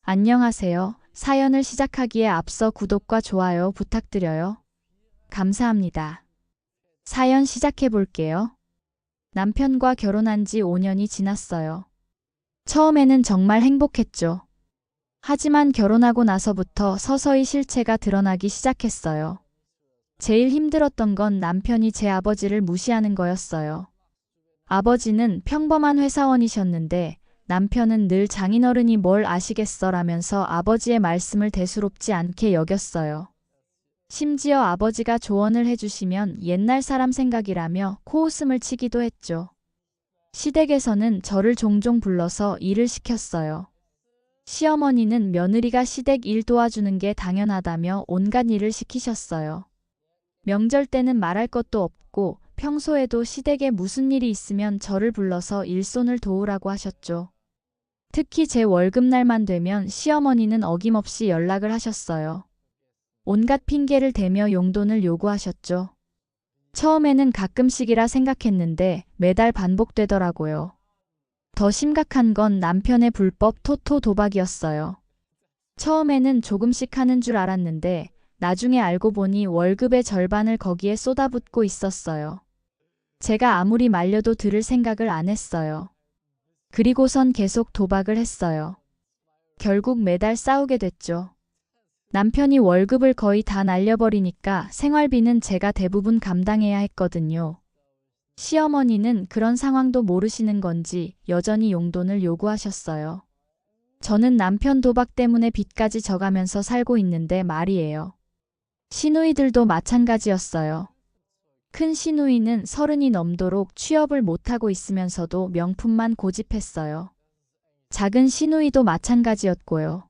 안녕하세요. 사연을 시작하기에 앞서 구독과 좋아요 부탁드려요. 감사합니다. 사연 시작해 볼게요. 남편과 결혼한 지 5년이 지났어요. 처음에는 정말 행복했죠. 하지만 결혼하고 나서부터 서서히 실체가 드러나기 시작했어요. 제일 힘들었던 건 남편이 제 아버지를 무시하는 거였어요. 아버지는 평범한 회사원이셨는데 남편은 늘 장인어른이 뭘 아시겠어라면서 아버지의 말씀을 대수롭지 않게 여겼어요. 심지어 아버지가 조언을 해주시면 옛날 사람 생각이라며 코웃음을 치기도 했죠. 시댁에서는 저를 종종 불러서 일을 시켰어요. 시어머니는 며느리가 시댁 일 도와주는 게 당연하다며 온갖 일을 시키셨어요. 명절 때는 말할 것도 없고 평소에도 시댁에 무슨 일이 있으면 저를 불러서 일손을 도우라고 하셨죠. 특히 제 월급날만 되면 시어머니는 어김없이 연락을 하셨어요. 온갖 핑계를 대며 용돈을 요구하셨죠. 처음에는 가끔씩이라 생각했는데 매달 반복되더라고요. 더 심각한 건 남편의 불법 토토 도박이었어요. 처음에는 조금씩 하는 줄 알았는데 나중에 알고 보니 월급의 절반을 거기에 쏟아붓고 있었어요. 제가 아무리 말려도 들을 생각을 안 했어요. 그리고선 계속 도박을 했어요. 결국 매달 싸우게 됐죠. 남편이 월급을 거의 다 날려버리니까 생활비는 제가 대부분 감당해야 했거든요. 시어머니는 그런 상황도 모르시는 건지 여전히 용돈을 요구하셨어요. 저는 남편 도박 때문에 빚까지 져가면서 살고 있는데 말이에요. 시누이들도 마찬가지였어요. 큰 시누이는 30이 넘도록 취업을 못하고 있으면서도 명품만 고집했어요. 작은 시누이도 마찬가지였고요.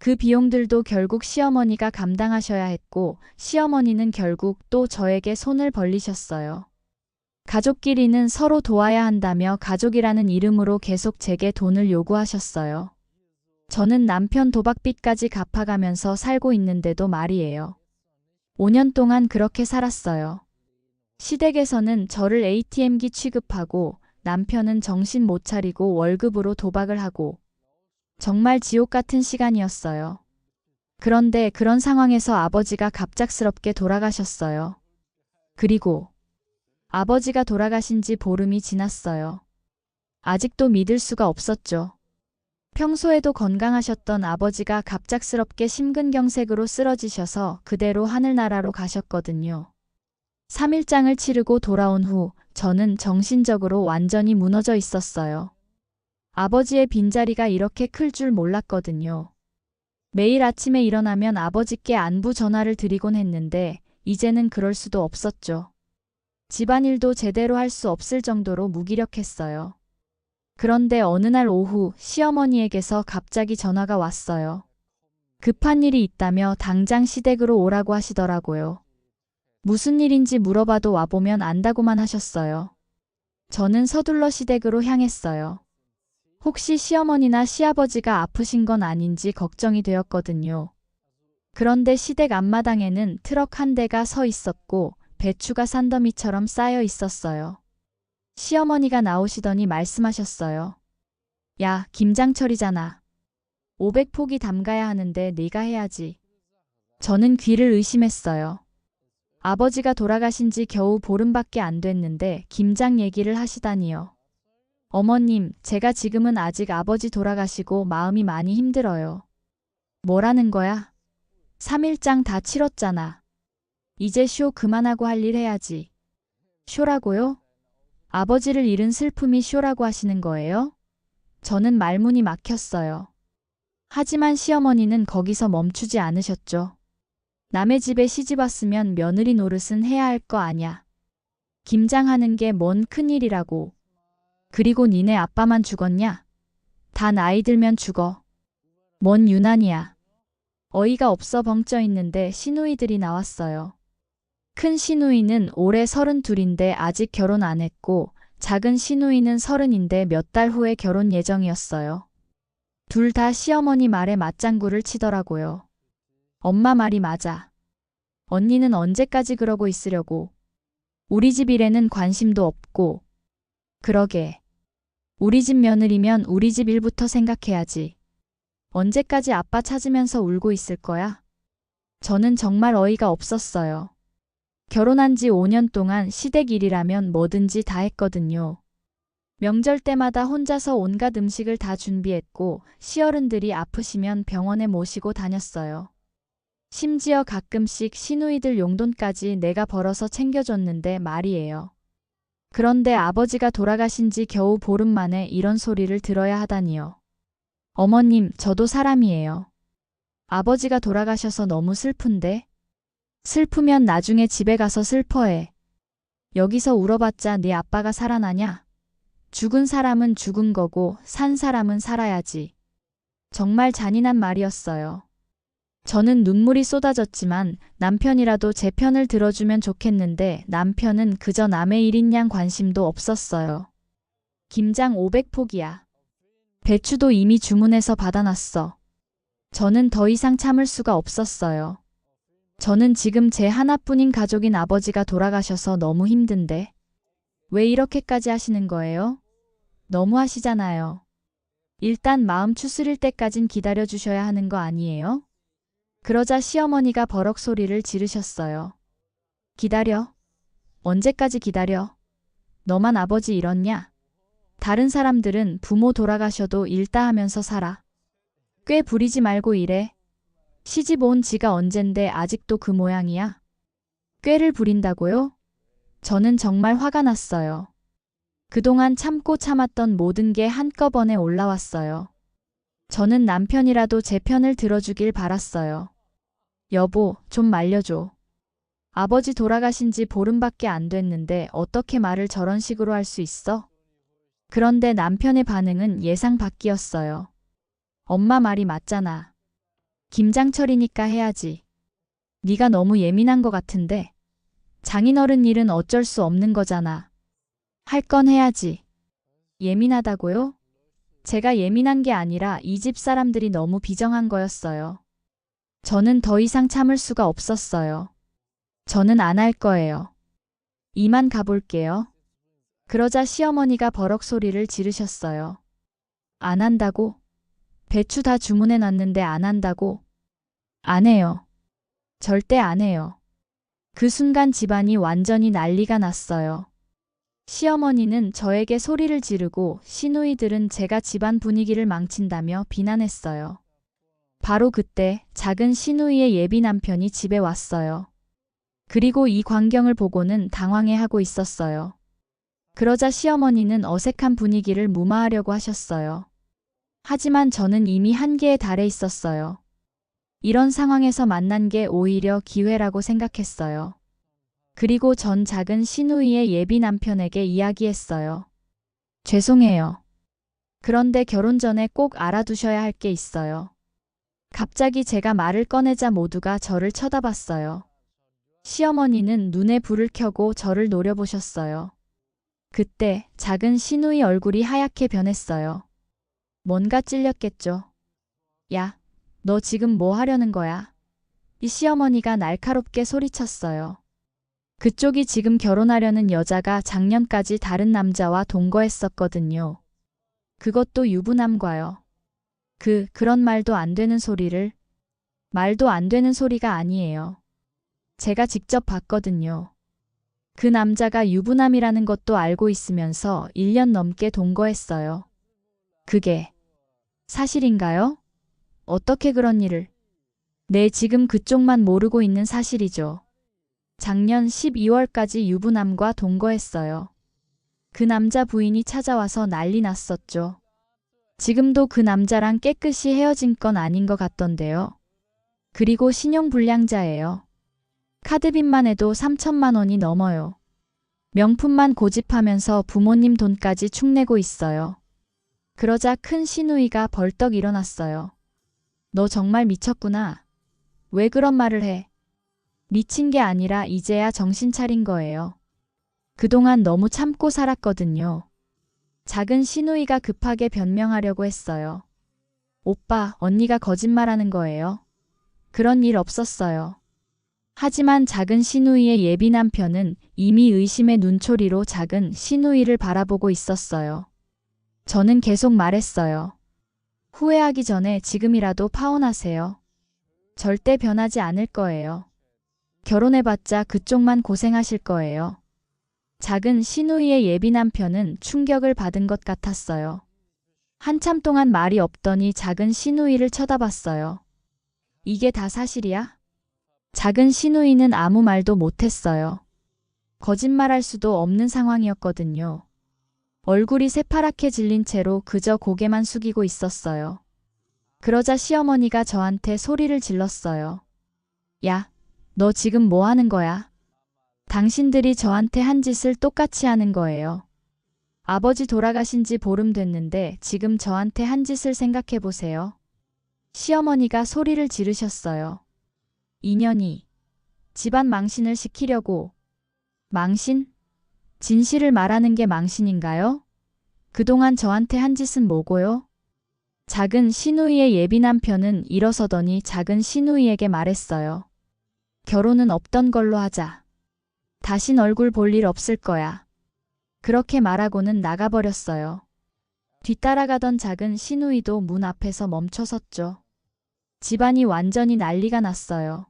그 비용들도 결국 시어머니가 감당하셔야 했고 시어머니는 결국 또 저에게 손을 벌리셨어요. 가족끼리는 서로 도와야 한다며 가족이라는 이름으로 계속 제게 돈을 요구하셨어요. 저는 남편 도박빚까지 갚아가면서 살고 있는데도 말이에요. 5년 동안 그렇게 살았어요. 시댁에서는 저를 ATM기 취급하고 남편은 정신 못 차리고 월급으로 도박을 하고 정말 지옥 같은 시간이었어요. 그런데 그런 상황에서 아버지가 갑작스럽게 돌아가셨어요. 그리고 아버지가 돌아가신 지 보름이 지났어요. 아직도 믿을 수가 없었죠. 평소에도 건강하셨던 아버지가 갑작스럽게 심근경색으로 쓰러지셔서 그대로 하늘나라로 가셨거든요. 3일장을 치르고 돌아온 후 저는 정신적으로 완전히 무너져 있었어요. 아버지의 빈자리가 이렇게 클 줄 몰랐거든요. 매일 아침에 일어나면 아버지께 안부 전화를 드리곤 했는데 이제는 그럴 수도 없었죠. 집안일도 제대로 할 수 없을 정도로 무기력했어요. 그런데 어느 날 오후 시어머니에게서 갑자기 전화가 왔어요. 급한 일이 있다며 당장 시댁으로 오라고 하시더라고요. 무슨 일인지 물어봐도 와보면 안다고만 하셨어요. 저는 서둘러 시댁으로 향했어요. 혹시 시어머니나 시아버지가 아프신 건 아닌지 걱정이 되었거든요. 그런데 시댁 앞마당에는 트럭 한 대가 서 있었고 배추가 산더미처럼 쌓여 있었어요. 시어머니가 나오시더니 말씀하셨어요. 야, 김장철이잖아. 500포기 담가야 하는데 네가 해야지. 저는 귀를 의심했어요. 아버지가 돌아가신 지 겨우 보름밖에 안 됐는데 김장 얘기를 하시다니요. 어머님, 제가 지금은 아직 아버지 돌아가시고 마음이 많이 힘들어요. 뭐라는 거야? 3일장 다 치렀잖아. 이제 쇼 그만하고 할 일 해야지. 쇼라고요? 아버지를 잃은 슬픔이 쇼라고 하시는 거예요? 저는 말문이 막혔어요. 하지만 시어머니는 거기서 멈추지 않으셨죠. 남의 집에 시집 왔으면 며느리 노릇은 해야 할 거 아냐. 김장하는 게 뭔 큰일이라고. 그리고 니네 아빠만 죽었냐? 다 나이 들면 죽어. 뭔 유난이야. 어이가 없어 벙쪄 있는데 시누이들이 나왔어요. 큰 시누이는 올해 32인데 아직 결혼 안 했고 작은 시누이는 30인데 몇 달 후에 결혼 예정이었어요. 둘 다 시어머니 말에 맞장구를 치더라고요. 엄마 말이 맞아. 언니는 언제까지 그러고 있으려고. 우리 집 일에는 관심도 없고. 그러게. 우리 집 며느리면 우리 집 일부터 생각해야지. 언제까지 아빠 찾으면서 울고 있을 거야? 저는 정말 어이가 없었어요. 결혼한 지 5년 동안 시댁 일이라면 뭐든지 다 했거든요. 명절 때마다 혼자서 온갖 음식을 다 준비했고 시어른들이 아프시면 병원에 모시고 다녔어요. 심지어 가끔씩 시누이들 용돈까지 내가 벌어서 챙겨줬는데 말이에요. 그런데 아버지가 돌아가신 지 겨우 보름 만에 이런 소리를 들어야 하다니요. 어머님, 저도 사람이에요. 아버지가 돌아가셔서 너무 슬픈데? 슬프면 나중에 집에 가서 슬퍼해. 여기서 울어봤자 네 아빠가 살아나냐? 죽은 사람은 죽은 거고 산 사람은 살아야지. 정말 잔인한 말이었어요. 저는 눈물이 쏟아졌지만 남편이라도 제 편을 들어주면 좋겠는데 남편은 그저 남의 일인 양 관심도 없었어요. 김장 500포기야. 배추도 이미 주문해서 받아놨어. 저는 더 이상 참을 수가 없었어요. 저는 지금 제 하나뿐인 가족인 아버지가 돌아가셔서 너무 힘든데. 왜 이렇게까지 하시는 거예요? 너무 하시잖아요. 일단 마음 추스릴 때까진 기다려주셔야 하는 거 아니에요? 그러자 시어머니가 버럭 소리를 지르셨어요. 기다려? 언제까지 기다려? 너만 아버지 잃었냐? 다른 사람들은 부모 돌아가셔도 일다 하면서 살아. 꽤 부리지 말고 일해. 시집 온 지가 언젠데 아직도 그 모양이야? 꾀를 부린다고요? 저는 정말 화가 났어요. 그동안 참고 참았던 모든 게 한꺼번에 올라왔어요. 저는 남편이라도 제 편을 들어주길 바랐어요. 여보, 좀 말려줘. 아버지 돌아가신 지 보름밖에 안 됐는데 어떻게 말을 저런 식으로 할 수 있어? 그런데 남편의 반응은 예상 밖이었어요. 엄마 말이 맞잖아. 김장철이니까 해야지. 네가 너무 예민한 것 같은데. 장인어른 일은 어쩔 수 없는 거잖아. 할 건 해야지. 예민하다고요? 제가 예민한 게 아니라 이 집 사람들이 너무 비정한 거였어요. 저는 더 이상 참을 수가 없었어요. 저는 안 할 거예요. 이만 가볼게요. 그러자 시어머니가 버럭 소리를 지르셨어요. 안 한다고? 배추 다 주문해놨는데 안 한다고? 안 해요. 절대 안 해요. 그 순간 집안이 완전히 난리가 났어요. 시어머니는 저에게 소리를 지르고 시누이들은 제가 집안 분위기를 망친다며 비난했어요. 바로 그때 작은 시누이의 예비 남편이 집에 왔어요. 그리고 이 광경을 보고는 당황해하고 있었어요. 그러자 시어머니는 어색한 분위기를 무마하려고 하셨어요. 하지만 저는 이미 한계에 달해 있었어요. 이런 상황에서 만난 게 오히려 기회라고 생각했어요. 그리고 전 작은 시누이의 예비 남편에게 이야기했어요. 죄송해요. 그런데 결혼 전에 꼭 알아두셔야 할 게 있어요. 갑자기 제가 말을 꺼내자 모두가 저를 쳐다봤어요. 시어머니는 눈에 불을 켜고 저를 노려보셨어요. 그때 작은 시누이 얼굴이 하얗게 변했어요. 뭔가 찔렸겠죠. 야, 너 지금 뭐 하려는 거야? 이 시어머니가 날카롭게 소리쳤어요. 그쪽이 지금 결혼하려는 여자가 작년까지 다른 남자와 동거했었거든요. 그것도 유부남과요. 그런 말도 안 되는 소리를. 말도 안 되는 소리가 아니에요. 제가 직접 봤거든요. 그 남자가 유부남이라는 것도 알고 있으면서 1년 넘게 동거했어요. 그게 사실인가요? 어떻게 그런 일을? 네, 지금 그쪽만 모르고 있는 사실이죠. 작년 12월까지 유부남과 동거했어요. 그 남자 부인이 찾아와서 난리 났었죠. 지금도 그 남자랑 깨끗이 헤어진 건 아닌 것 같던데요. 그리고 신용불량자예요. 카드빚만 해도 3천만 원이 넘어요. 명품만 고집하면서 부모님 돈까지 축내고 있어요. 그러자 큰 시누이가 벌떡 일어났어요. 너 정말 미쳤구나. 왜 그런 말을 해? 미친 게 아니라 이제야 정신 차린 거예요. 그동안 너무 참고 살았거든요. 작은 시누이가 급하게 변명하려고 했어요. 오빠, 언니가 거짓말하는 거예요. 그런 일 없었어요. 하지만 작은 시누이의 예비 남편은 이미 의심의 눈초리로 작은 시누이를 바라보고 있었어요. 저는 계속 말했어요. 후회하기 전에 지금이라도 파혼하세요. 절대 변하지 않을 거예요. 결혼해봤자 그쪽만 고생하실 거예요. 작은 시누이의 예비 남편은 충격을 받은 것 같았어요. 한참 동안 말이 없더니 작은 시누이를 쳐다봤어요. 이게 다 사실이야? 작은 시누이는 아무 말도 못했어요. 거짓말할 수도 없는 상황이었거든요. 얼굴이 새파랗게 질린 채로 그저 고개만 숙이고 있었어요. 그러자 시어머니가 저한테 소리를 질렀어요. 야, 너 지금 뭐 하는 거야? 당신들이 저한테 한 짓을 똑같이 하는 거예요. 아버지 돌아가신 지 보름 됐는데 지금 저한테 한 짓을 생각해 보세요. 시어머니가 소리를 지르셨어요. 인연이 집안 망신을 시키려고. 망신? 진실을 말하는 게 망신인가요? 그동안 저한테 한 짓은 뭐고요? 작은 시누이의 예비 남편은 일어서더니 작은 시누이에게 말했어요. 결혼은 없던 걸로 하자. 다신 얼굴 볼 일 없을 거야. 그렇게 말하고는 나가버렸어요. 뒤따라가던 작은 시누이도 문 앞에서 멈춰섰죠. 집안이 완전히 난리가 났어요.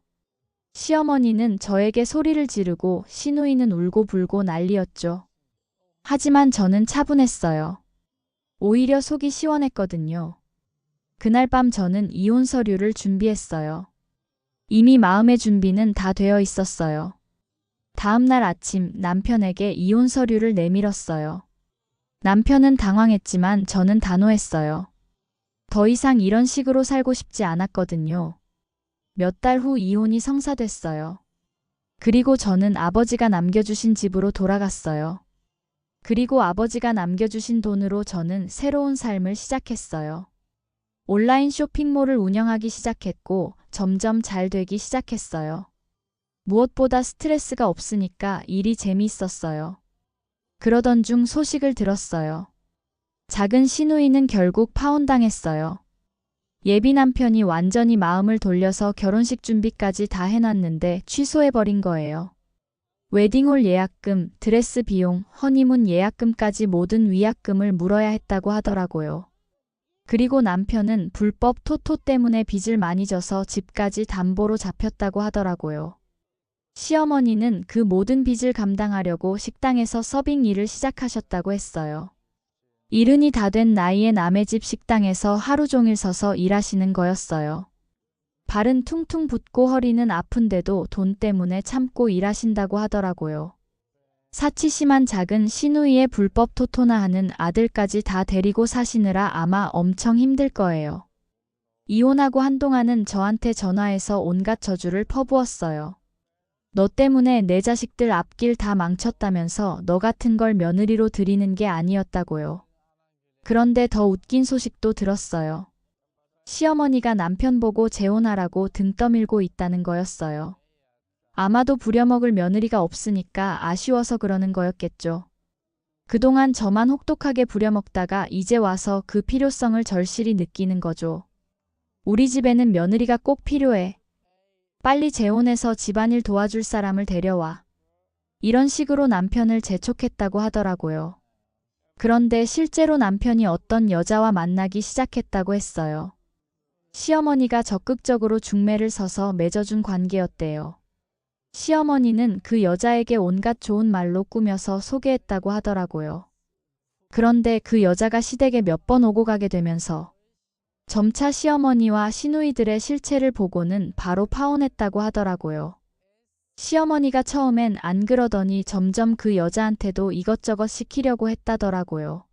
시어머니는 저에게 소리를 지르고 시누이는 울고불고 난리였죠. 하지만 저는 차분했어요. 오히려 속이 시원했거든요. 그날 밤 저는 이혼 서류를 준비했어요. 이미 마음의 준비는 다 되어 있었어요. 다음 날 아침 남편에게 이혼 서류를 내밀었어요. 남편은 당황했지만 저는 단호했어요. 더 이상 이런 식으로 살고 싶지 않았거든요. 몇 달 후 이혼이 성사됐어요. 그리고 저는 아버지가 남겨주신 집으로 돌아갔어요. 그리고 아버지가 남겨주신 돈으로 저는 새로운 삶을 시작했어요. 온라인 쇼핑몰을 운영하기 시작했고 점점 잘 되기 시작했어요. 무엇보다 스트레스가 없으니까 일이 재미있었어요. 그러던 중 소식을 들었어요. 작은 시누이는 결국 파혼당했어요. 예비 남편이 완전히 마음을 돌려서 결혼식 준비까지 다 해놨는데 취소해버린 거예요. 웨딩홀 예약금, 드레스 비용, 허니문 예약금까지 모든 위약금을 물어야 했다고 하더라고요. 그리고 남편은 불법 토토 때문에 빚을 많이 져서 집까지 담보로 잡혔다고 하더라고요. 시어머니는 그 모든 빚을 감당하려고 식당에서 서빙 일을 시작하셨다고 했어요. 이른이 다 된 나이에 남의 집 식당에서 하루 종일 서서 일하시는 거였어요. 발은 퉁퉁 붓고 허리는 아픈데도 돈 때문에 참고 일하신다고 하더라고요. 사치심한 작은 시누이의 불법 토토나 하는 아들까지 다 데리고 사시느라 아마 엄청 힘들 거예요. 이혼하고 한동안은 저한테 전화해서 온갖 저주를 퍼부었어요. 너 때문에 내 자식들 앞길 다 망쳤다면서 너 같은 걸 며느리로 들이는 게 아니었다고요. 그런데 더 웃긴 소식도 들었어요. 시어머니가 남편 보고 재혼하라고 등 떠밀고 있다는 거였어요. 아마도 부려먹을 며느리가 없으니까 아쉬워서 그러는 거였겠죠. 그동안 저만 혹독하게 부려먹다가 이제 와서 그 필요성을 절실히 느끼는 거죠. 우리 집에는 며느리가 꼭 필요해. 빨리 재혼해서 집안일 도와줄 사람을 데려와. 이런 식으로 남편을 재촉했다고 하더라고요. 그런데 실제로 남편이 어떤 여자와 만나기 시작했다고 했어요. 시어머니가 적극적으로 중매를 서서 맺어준 관계였대요. 시어머니는 그 여자에게 온갖 좋은 말로 꾸며서 소개했다고 하더라고요. 그런데 그 여자가 시댁에 몇 번 오고 가게 되면서 점차 시어머니와 시누이들의 실체를 보고는 바로 파혼했다고 하더라고요. 시어머니가 처음엔 안 그러더니 점점 그 여자한테도 이것저것 시키려고 했다더라고요.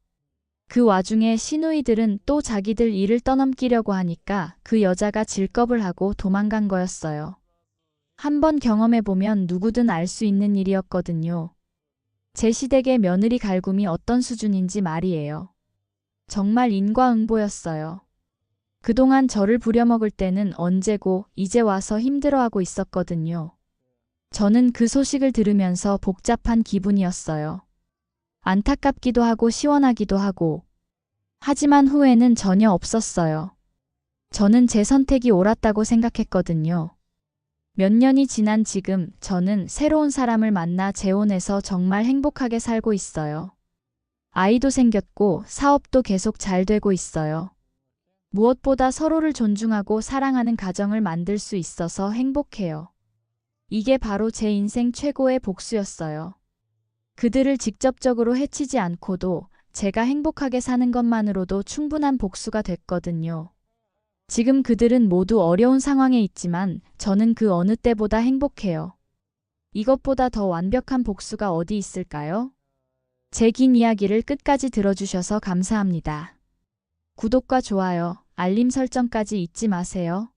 그 와중에 시누이들은 또 자기들 일을 떠넘기려고 하니까 그 여자가 질겁을 하고 도망간 거였어요. 한번 경험해보면 누구든 알 수 있는 일이었거든요. 제 시댁의 며느리 갈굼이 어떤 수준인지 말이에요. 정말 인과응보였어요. 그동안 저를 부려먹을 때는 언제고 이제 와서 힘들어하고 있었거든요. 저는 그 소식을 들으면서 복잡한 기분이었어요. 안타깝기도 하고 시원하기도 하고. 하지만 후회는 전혀 없었어요. 저는 제 선택이 옳았다고 생각했거든요. 몇 년이 지난 지금 저는 새로운 사람을 만나 재혼해서 정말 행복하게 살고 있어요. 아이도 생겼고 사업도 계속 잘 되고 있어요. 무엇보다 서로를 존중하고 사랑하는 가정을 만들 수 있어서 행복해요. 이게 바로 제 인생 최고의 복수였어요. 그들을 직접적으로 해치지 않고도 제가 행복하게 사는 것만으로도 충분한 복수가 됐거든요. 지금 그들은 모두 어려운 상황에 있지만 저는 그 어느 때보다 행복해요. 이것보다 더 완벽한 복수가 어디 있을까요? 제 긴 이야기를 끝까지 들어주셔서 감사합니다. 구독과 좋아요, 알림 설정까지 잊지 마세요.